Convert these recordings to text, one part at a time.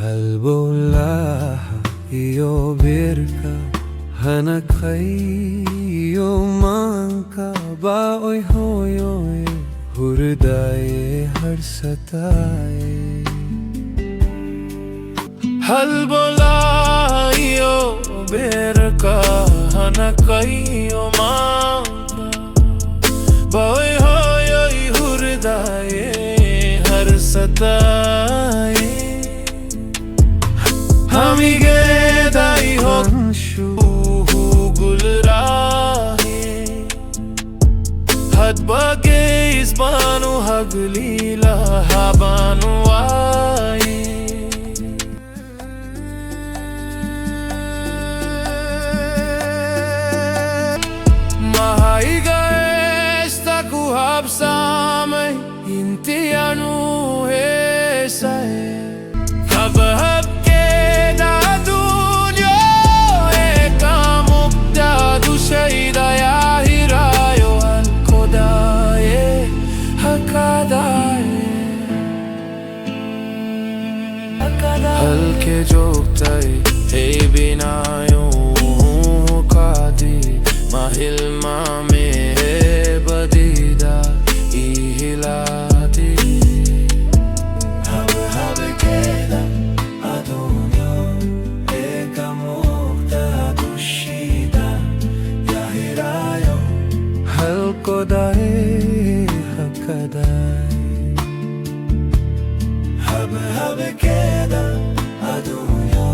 Halbola iyo birka hanak iyo mangka baoy hoyoy hurdaye har sataye Halbola iyo birka hanak iyo mangka baoy hoyoy hurdaye har sataye Hamige dai honshu gulrahe had bage isbanu haglila habanu ai mahai gaesta ku habsame intianu hesae hab हल्के जोगताई हे बिनायो कादी माहिल मामे बदीदा इहिलादी हब हब केदा adonyo eka mukta dushida yahirayo halko dae hakadai hab hab keda adunyo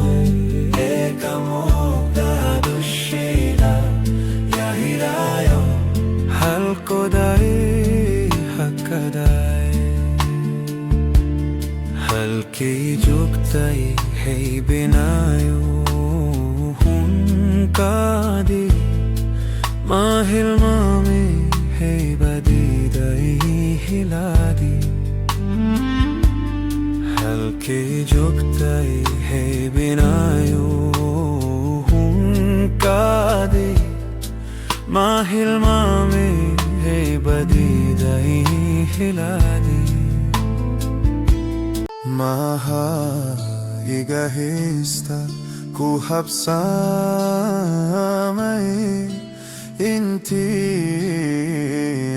eka mukta dushida yahirayo halko dae hakadai halke juktai hey binayo hunkadi mahil mame hey badidai hiladi halke juktai hey binayo hunkadi mahil mame hey badidai hiladi maha igahista ku habsamai inti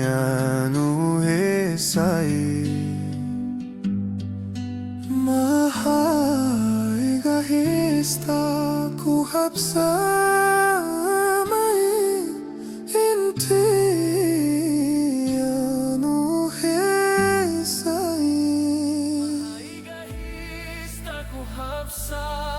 anu hesai mahai gahista ku habsamai inti anu hesai mahai gahista ku habsamai